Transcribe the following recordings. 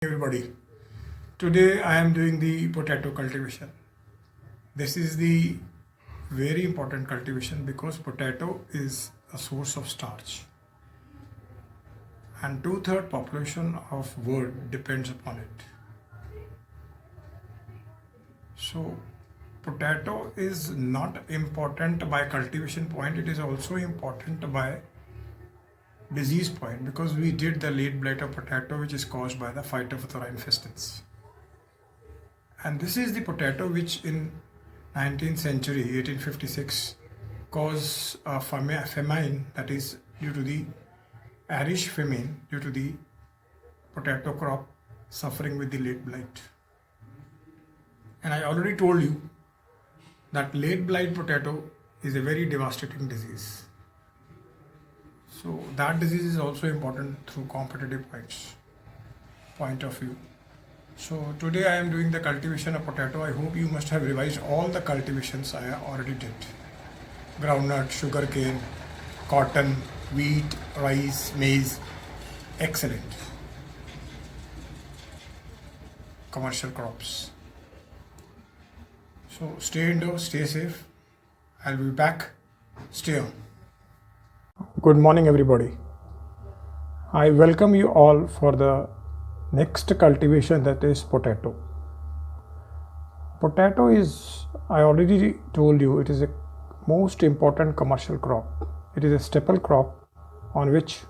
Everybody, today I am doing the potato cultivation. This is the very important cultivation because potato is a source of starch and two-third population of world depends upon it. So potato is not important by cultivation point, it is also important by disease point because we did the late blight of potato which is caused by the Phytophthora infestans. And this is the potato which in 19th century 1856 caused a famine, that is due to the Irish famine due to the potato crop suffering with the late blight. And I already told you that late blight potato is a very devastating disease. So that disease is also important through competitive point of view. So today I am doing the cultivation of potato. I hope you must have revised all the cultivations I already did. Groundnut, sugarcane, cotton, wheat, rice, maize. Excellent. Commercial crops. So stay indoors, stay safe. I'll be back. Stay on. Good morning, everybody. I welcome you all for the next cultivation, that is potato. Potato is, I already told you, it is a most important commercial crop. It is a staple crop on which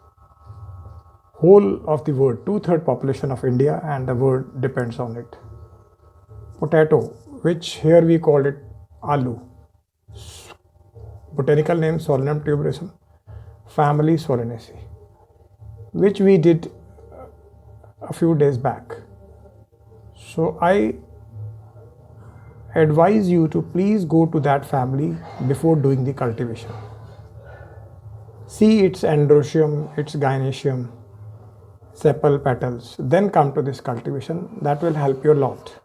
whole of the world, two-thirds population of India and the world depends on it. Potato, which here we call it aloo. Botanical name Solanum tuberosum, family Solanaceae, which we did a few days back. So I advise you to please go to that family before doing the cultivation. See its androecium, its gynoecium, sepal petals, then come to this cultivation. That will help you a lot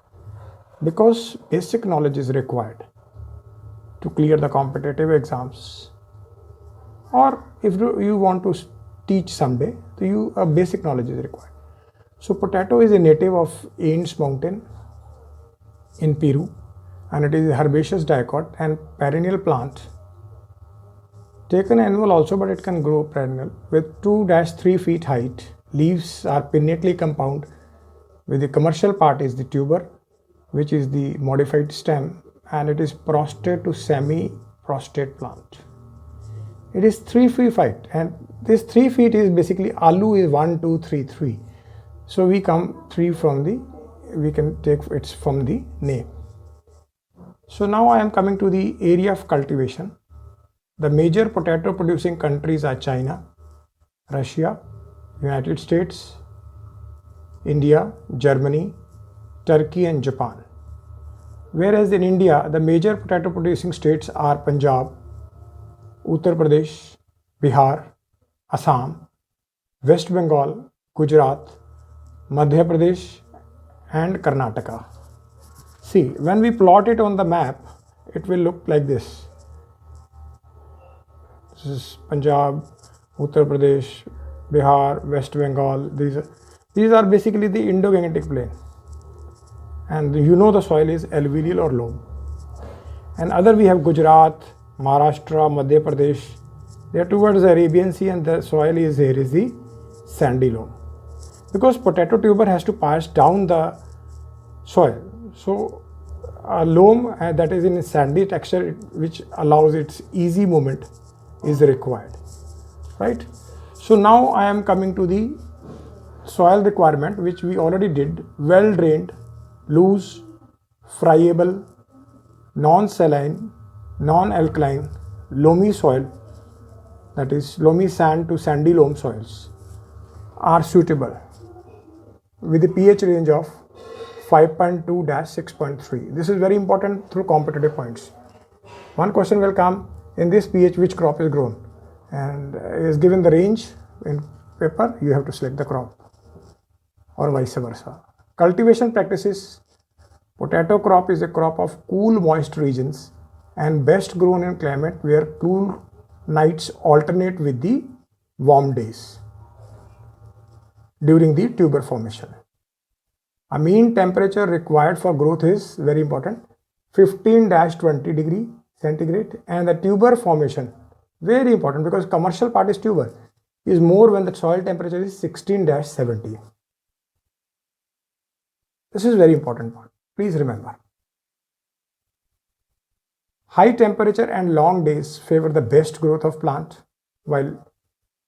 because basic knowledge is required to clear the competitive exams, or if you want to teach someday, a basic knowledge is required. So potato is a native of Andes Mountain in Peru, and it is a herbaceous dicot and perennial plant. Taken annual also, but it can grow perennial with 2-3 feet height. Leaves are pinnately compound, with the commercial part is the tuber, which is the modified stem, and it is prostrate to semi-prostrate plant. It is 3 feet height, and this 3 feet is basically aloo is 1, 2, 3, 3. So we come 3 from the, we can take it from the name. So now I am coming to the area of cultivation. The major potato producing countries are China, Russia, United States, India, Germany, Turkey and Japan. Whereas in India, the major potato producing states are Punjab, Uttar Pradesh, Bihar, Assam, West Bengal, Gujarat, Madhya Pradesh and Karnataka. See, when we plot it on the map, it will look like this. This is Punjab, Uttar Pradesh, Bihar, West Bengal. These are basically the Indo-Gangetic plain. And you know the soil is alluvial or loam. And other we have Gujarat, Maharashtra, Madhya Pradesh. They are towards the Arabian Sea, and the soil is here is the sandy loam. Because potato tuber has to pass down the soil. So a loam that is in a sandy texture, which allows its easy movement, is required. Right? So now I am coming to the soil requirement, which we already did. Well drained, loose, friable, non-saline, non-alkaline, loamy soil, that is loamy sand to sandy loam soils, are suitable with a pH range of 5.2-6.3. This is very important through competitive points. One question will come, in this pH which crop is grown, and is given the range in paper, you have to select the crop, or vice versa. Cultivation practices. Potato crop is a crop of cool moist regions and best grown in climate where cool nights alternate with the warm days during the tuber formation. A mean temperature required for growth is very important, 15-20 degree centigrade, and the tuber formation, very important because commercial part is tuber, is more when the soil temperature is 16-70. This is very important part, please remember. High temperature and long days favor the best growth of plant, while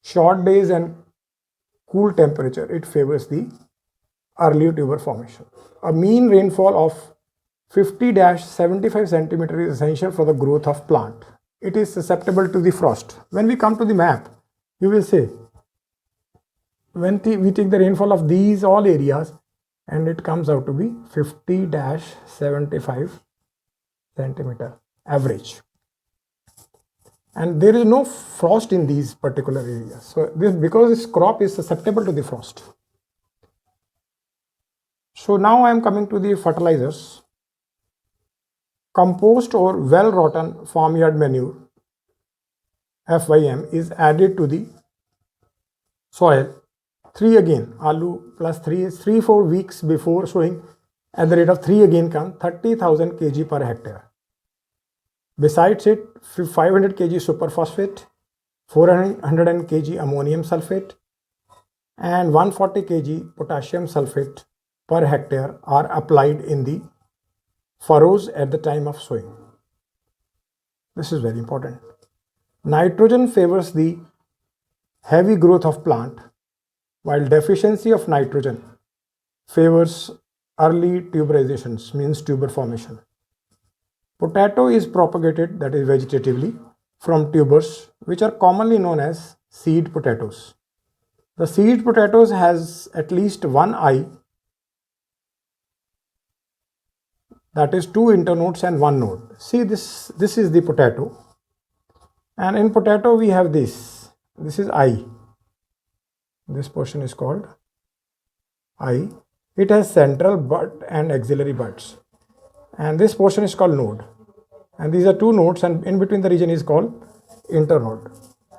short days and cool temperature, it favors the early tuber formation. A mean rainfall of 50-75 centimeter is essential for the growth of plant. It is susceptible to the frost. When we come to the map, you will see, when we take the rainfall of these all areas, and it comes out to be 50-75 centimeter average. And there is no frost in these particular areas. So this, because this crop is susceptible to the frost. So now I am coming to the fertilizers. Compost or well rotten farmyard manure, FYM, is added to the soil. 3 again, aloo plus 3 is 3-4 weeks before sowing. At the rate of 3 again come 30,000 kg per hectare. Besides it, 500 kg superphosphate, 400 kg ammonium sulfate, and 140 kg potassium sulfate per hectare are applied in the furrows at the time of sowing. This is very important. Nitrogen favors the heavy growth of plant, while deficiency of nitrogen favors early tuberizations, means tuber formation. Potato is propagated, that is vegetatively, from tubers, which are commonly known as seed potatoes. The seed potatoes has at least one eye, that is 2 internodes and 1 node. See, this is the potato, and in potato we have this is eye. This portion is called eye. It has central bud and axillary buds, and this portion is called node, and these are 2 nodes, and in between the region is called internode.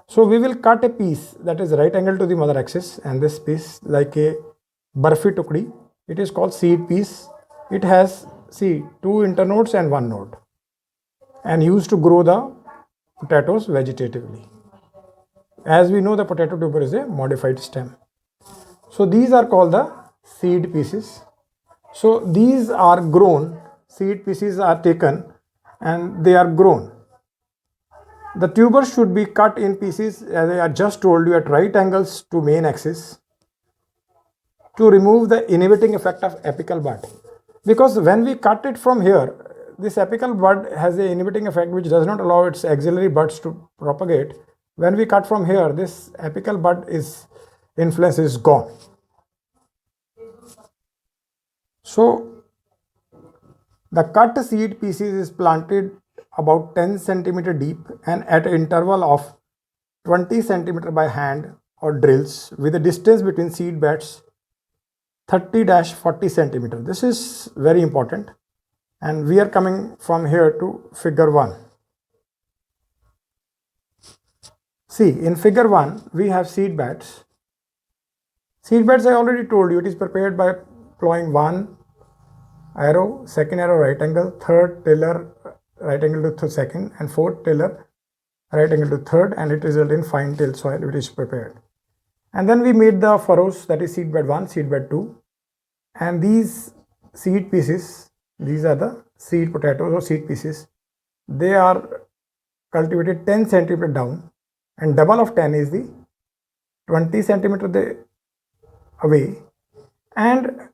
So we will cut a piece that is right angle to the mother axis, and this piece like a barfi tukdi, it is called seed piece. It has, see, 2 internodes and 1 node, and used to grow the potatoes vegetatively. As we know, the potato tuber is a modified stem. So these are called the seed pieces. So these are grown, seed pieces are taken and they are grown. The tubers should be cut in pieces, as I just told you, at right angles to main axis to remove the inhibiting effect of apical bud. Because when we cut it from here, this apical bud has an inhibiting effect which does not allow its axillary buds to propagate. When we cut from here, this apical bud influence is gone. So the cut seed pieces is planted about 10 centimeter deep and at an interval of 20 centimeter by hand or drills, with a distance between seed beds 30-40 centimeter. This is very important, and we are coming from here to figure 1. See, in figure 1 we have seed beds. Seed beds, I already told you, it is prepared by plowing 1 arrow, 2nd arrow right angle, 3rd tiller right angle to 2nd, and 4th tiller right angle to 3rd, and it results in fine till soil which is prepared. And then we made the furrows, that is seed bed 1, seed bed 2, and these seed pieces, these are the seed potatoes or seed pieces. They are cultivated 10 centimeter down, and double of 10 is the 20 centimeter away, and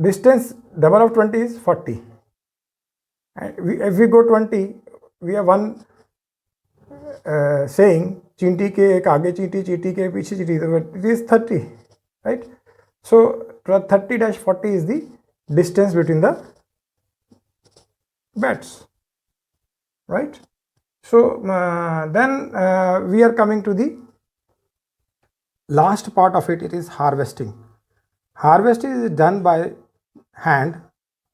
distance double of 20 is 40. And if we go 20, we have one saying, चींटी के एक आगे चींटी, चींटी के पीछे चींटी, so it is 30, right? So 30-40 is the distance between the beds, right? So then we are coming to the last part of it. It is harvesting. Harvesting is done by hand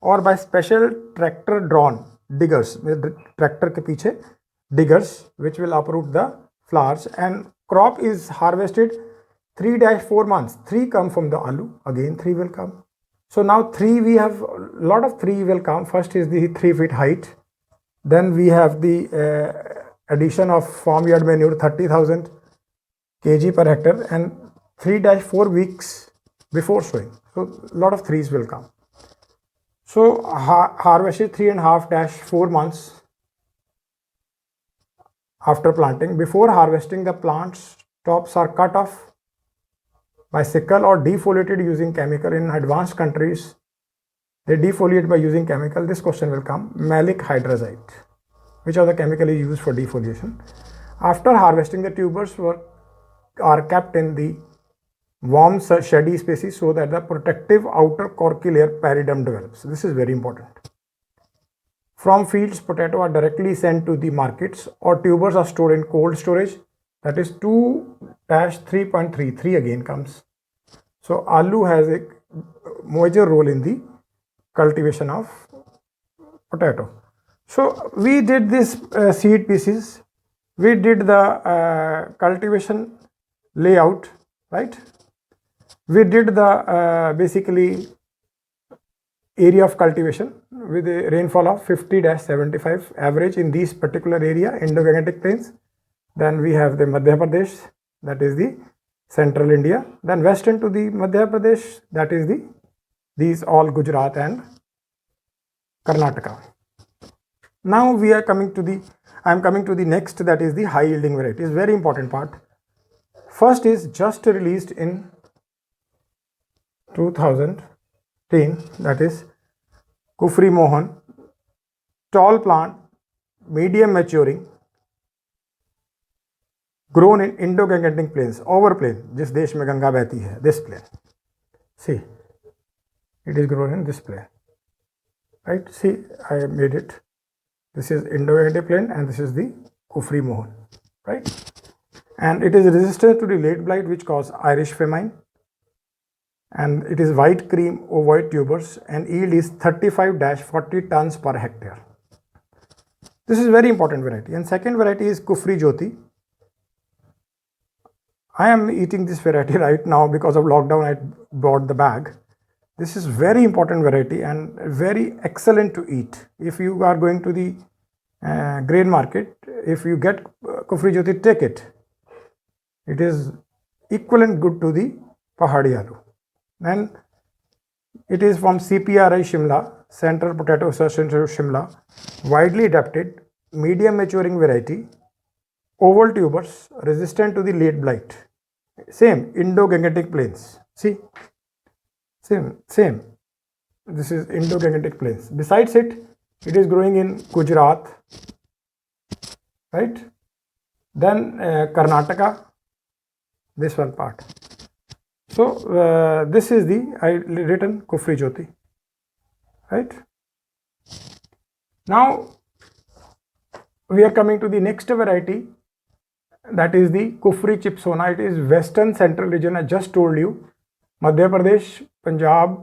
or by special tractor drawn diggers, tractor ke piche diggers, which will uproot the flowers, and crop is harvested 3-4 months. 3 come from the aloo, again 3 will come, So now 3, we have a lot of 3 will come. First is the 3 feet height. Then we have the addition of farmyard manure 30,000 kg per hectare and 3-4 weeks before sowing. So a lot of 3s will come. So harvest is 3.5-4 months after planting. Before harvesting, the plants tops are cut off by sickle or defoliated using chemical. In advanced countries, they defoliate by using chemical. This question will come. Malic hydrazide. Which of the chemical is used for defoliation? After harvesting, the tubers are kept in the warm shady spaces so that the protective outer corky layer peridome develops. This is very important. From fields, potato are directly sent to the markets or tubers are stored in cold storage. That is 2-3.33 again comes. So aloo has a major role in the cultivation of potato. So we did this seed pieces. We did the cultivation layout, right? We did the basically area of cultivation with a rainfall of 50-75 average in this particular area, Indo-Gangetic Plains. Then we have the Madhya Pradesh, that is the central India. Then western to the Madhya Pradesh, that is these all Gujarat and Karnataka. Now we are coming to I am coming to the next, that is the high yielding variety. Is very important part. First is just released in 2010, that is Kufri Mohan, tall plant, medium maturing, grown in Indo-Gangetic Plains, over plain, जिस देश में गंगा बहती है, this plain. See, it is grown in this plain, right? See, I made it. This is Indo-Gangetic Plain and this is the Kufri Mohan, right? And it is resistant to the late blight which cause Irish famine. And it is white cream ovoid tubers and yield is 35-40 tons per hectare. This is very important variety. And second variety is Kufri Jyoti. I am eating this variety right now because of lockdown. I bought the bag. This is very important variety and very excellent to eat. If you are going to the grain market, if you get Kufri Jyoti, take it. It is equivalent good to the Pahadi aloo. And it is from CPRI Shimla, Central Potato Research Institute Shimla, widely adapted, medium maturing variety, oval tubers, resistant to the late blight. Same, Indo-Gangetic Plains. See, same. This is Indo-Gangetic Plains. Besides it, it is growing in Gujarat, right? Then Karnataka, this one part. So this is I written Kufri Jyoti, right? Now we are coming to the next variety, that is the Kufri Chipsona. It is western central region. I just told you, Madhya Pradesh, Punjab,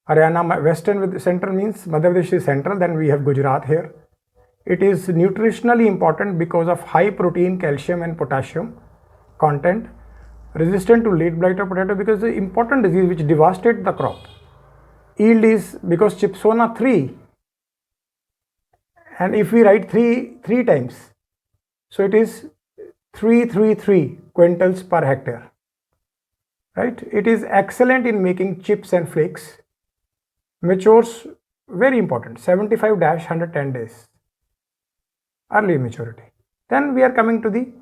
Haryana. Western with central means Madhya Pradesh is central. Then we have Gujarat here. It is nutritionally important because of high protein, calcium and potassium content. Resistant to late blight of potato because the important disease which devastates the crop. Yield is because Chipsona 3, and if we write 3 times, so it is 333 quintals per hectare, right? It is excellent in making chips and flakes. Matures, very important, 75-110 days, early maturity. Then we are coming to the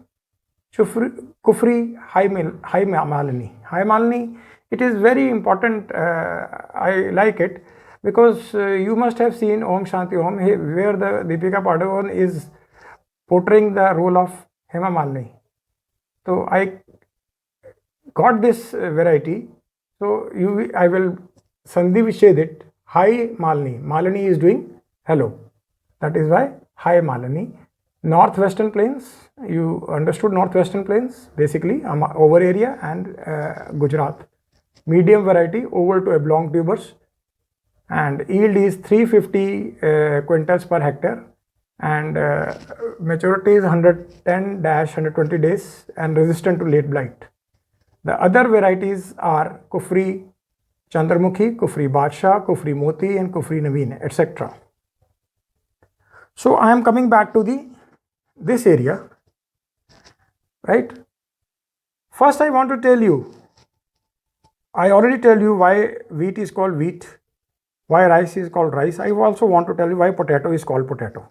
Kufri High Malani. High Malani, it is very important. I like it because you must have seen Om Shanti Om, where the Deepika Padukone is portraying the role of Hema Malini. So I got this variety. So I will Sandhi Vishedit it. High Malini. Malini is doing hello. That is why High Malini. Northwestern Plains, you understood Northwestern Plains, basically over area and Gujarat. Medium variety, oval to oblong tubers, and yield is 350 quintals per hectare, and maturity is 110-120 days and resistant to late blight. The other varieties are Kufri Chandramukhi, Kufri Badshah, Kufri Moti, and Kufri Naveen, etc. So I am coming back to this area, right? First, I want to tell you, I already tell you why wheat is called wheat, why rice is called rice. I also want to tell you why potato is called potato.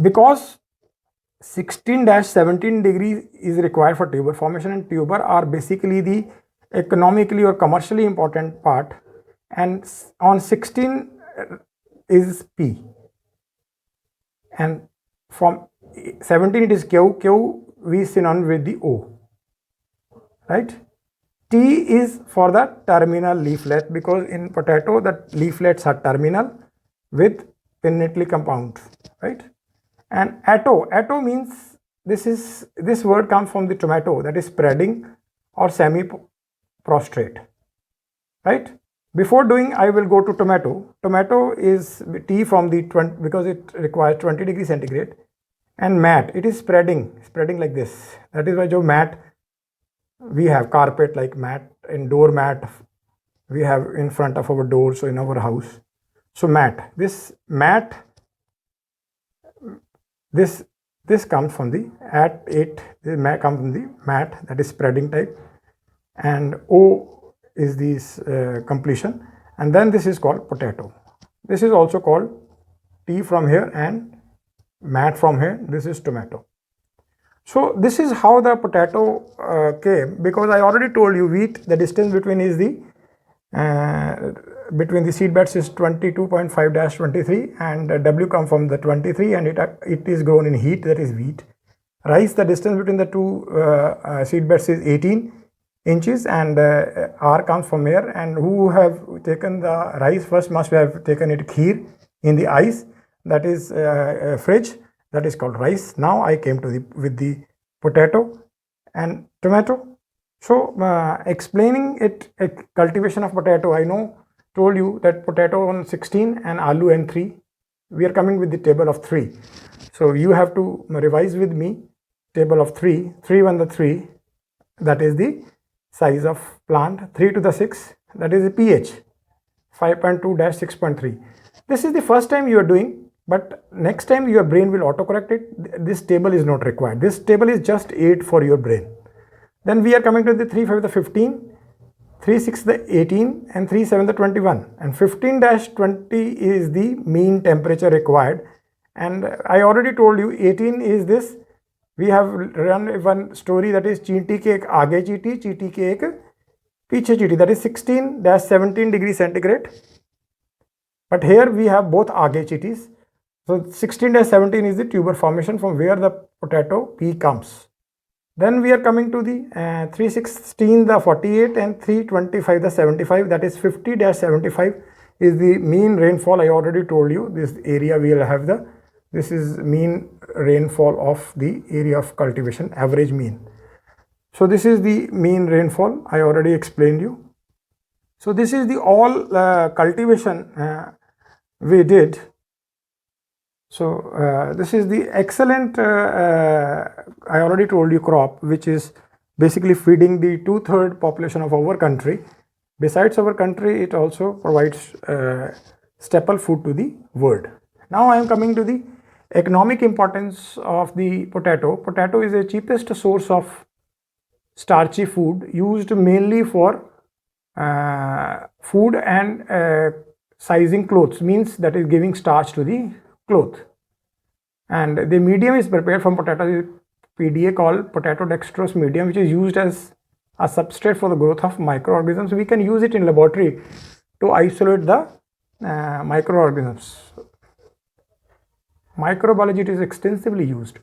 Because 16-17 degrees is required for tuber formation, and tuber are basically the economically or commercially important part, and on 16 is P, and from 17 it is Q we synonym with the O, right? T is for the terminal leaflet, because in potato the leaflets are terminal with pinnately compound, right? And atto means this word comes from the tomato, that is spreading or semi prostrate, right? Before doing, I will go to tomato. Tomato is T from the 20, because it requires 20 degrees centigrade, and mat, it is spreading like this. That is why jo mat we have carpet like mat, and door mat we have in front of our door, so in our house. So mat, this comes from the this comes from the mat, that is spreading type, and O is this completion, and then this is called potato. This is also called T from here and mat from here. This is tomato. So this is how the potato came, because I already told you wheat, the distance between is the between the seed beds is 22.5-23, and W come from the 23, and it is grown in heat, that is wheat. Rice, the distance between the two seed beds is 18 inches, and R comes from here, and who have taken the rice first must have taken it kheer in the ice, that is fridge, that is called rice. Now I came to with the potato and tomato. So explaining it, cultivation of potato, I told you that potato on 16 and aloo and 3. We are coming with the table of 3. So you have to revise with me. Table of 3, 3 1 the 3, that is the size of plant. 3 to the 6, that is the pH, 5.2-6.3. This is the first time you are doing, but next time your brain will autocorrect it. This table is not required. This table is just aid for your brain. Then we are coming to the 3 5 the 15, 3 6 the 18, and 3 7 the 21. And 15-20 is the mean temperature required. And I already told you 18 is this. We have run one story, that is चींटी के एक आगे चींटी, चींटी के एक पीछे चींटी, that is 16-17 degrees centigrade. But here we have both आगे चींटीस. So 16-17 is the tuber formation from where the potato P comes. Then we are coming to the 316 the 48 and 325 the 75, that is 50-75 is the mean rainfall. I already told you this area we will have this is mean rainfall of the area of cultivation, average mean. So this is the mean rainfall, I already explained you. So this is the all cultivation we did. So this is the excellent, I already told you, crop, which is basically feeding the 2/3 population of our country. Besides our country, it also provides staple food to the world. Now I am coming to the economic importance of the potato. Potato is the cheapest source of starchy food, used mainly for food and sizing clothes, means that is giving starch to the cloth. And the medium is prepared from potato PDA called potato dextrose medium, which is used as a substrate for the growth of microorganisms. We can use it in laboratory to isolate the microorganisms. Microbiology, it is extensively used.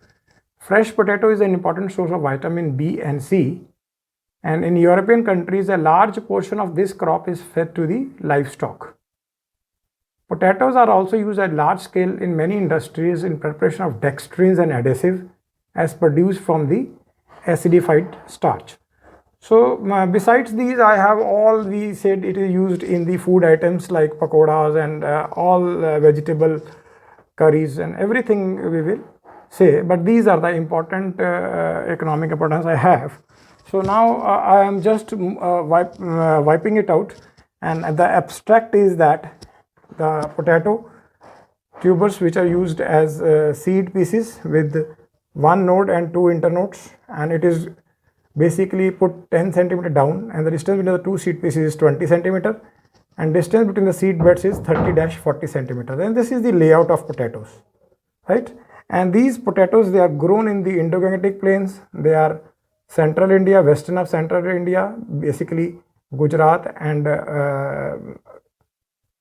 Fresh potato is an important source of vitamin B and C, and in European countries a large portion of this crop is fed to the livestock. Potatoes are also used at large scale in many industries in preparation of dextrins and adhesive as produced from the acidified starch. So besides these, I have all, we said it is used in the food items like pakoras and all vegetable curries and everything we will say, but these are the important economic importance I have. So now I am just wiping it out, and the abstract is that the potato tubers which are used as seed pieces with one node and two internodes, and it is basically put 10 centimeter down, and the distance between the two seed pieces is 20 centimeter, and distance between the seed beds is 30-40 centimeter. And this is the layout of potatoes, right? And these potatoes, they are grown in the Indo-Gangetic plains. They are central India, western of central India, basically Gujarat and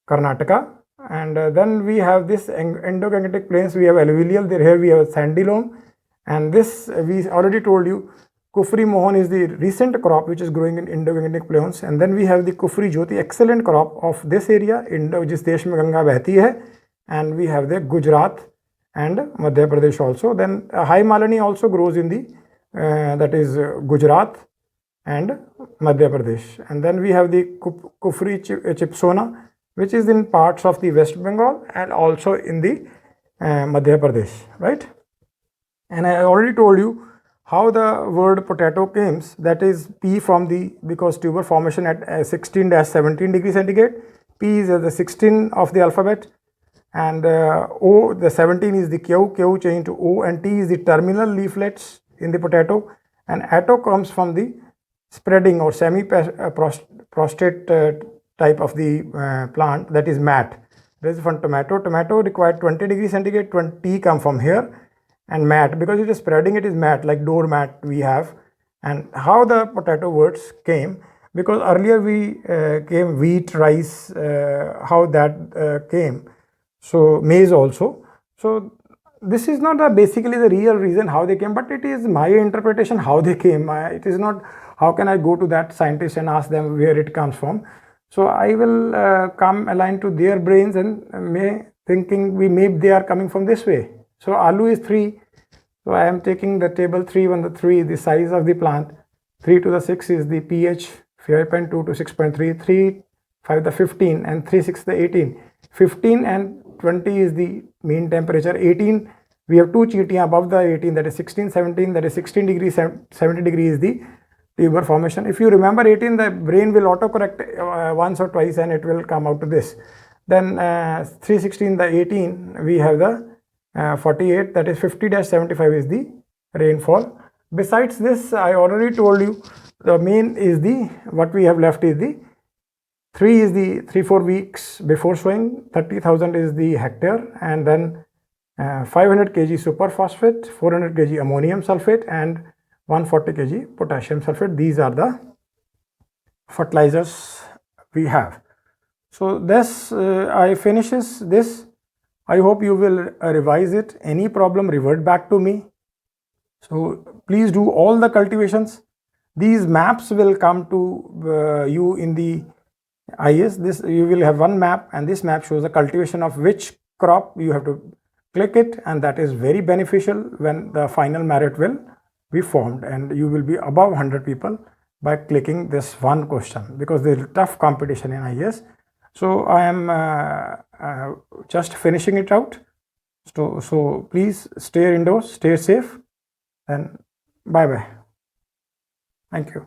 Karnataka. And then we have this Indo-Gangetic plains. We have alluvial. There here we have sandy loam, and this we already told you. Kufri Mohan is the recent crop which is growing in Indo-Gangetic plains, and then we have the Kufri Jyoti, excellent crop of this area, जिस देश में गंगा बहती है, and we have the Gujarat and Madhya Pradesh also. Then High Malani also grows in the that is Gujarat and Madhya Pradesh, and then we have the Kufri Chipsona, which is in parts of the West Bengal and also in the Madhya Pradesh, right? And I already told you how the word potato came, that is P from the, because tuber formation at 16-17 degrees centigrade, P is the 16 of the alphabet, and O, the 17 is the Q changed to O, and T is the terminal leaflets in the potato, and atto comes from the spreading or semi-prostate type of the plant, that is mat. This is from tomato. Tomato required 20 degrees centigrade, 20 come from here, and mat, because it is spreading, it is mat, like doormat we have. And how the potato words came, because earlier we came wheat, rice, how that came, so maize also. So this is not basically the real reason how they came, but it is my interpretation how they came. It is not how can I go to that scientist and ask them where it comes from. So I will come aligned to their brains and thinking maybe they are coming from this way. So Alu is 3. So I am taking the table 3 on the 3, the size of the plant. 3 to the 6 is the pH, 5.2 to 6.3, 3, 5 the 15, and 3, 6 the 18. 15 and 20 is the mean temperature. 18, we have 2 chitiyan above the 18, that is 16, 17, that is 16 degrees, 70 degrees is the tuber formation. If you remember 18, the brain will autocorrect once or twice and it will come out to this. Then 316, the 18, we have the 48, that is 50-75 is the rainfall. Besides this, I already told you the main is the, what we have left is the 3 is the 3-4 weeks before sowing, 30,000 is the hectare, and then 500 kg superphosphate, 400 kg ammonium sulfate, and 140 kg potassium sulfate. These are the fertilizers we have. So this I finishes this. I hope you will revise it. Any problem, revert back to me. So please do all the cultivations. These maps will come to you in the IS. This you will have one map, and this map shows the cultivation of which crop. You have to click it, and that is very beneficial when the final merit will be formed, and you will be above 100 people by clicking this one question, because there is tough competition in IS. So I am just finishing it out. So please stay indoors, stay safe, and bye bye. Thank you.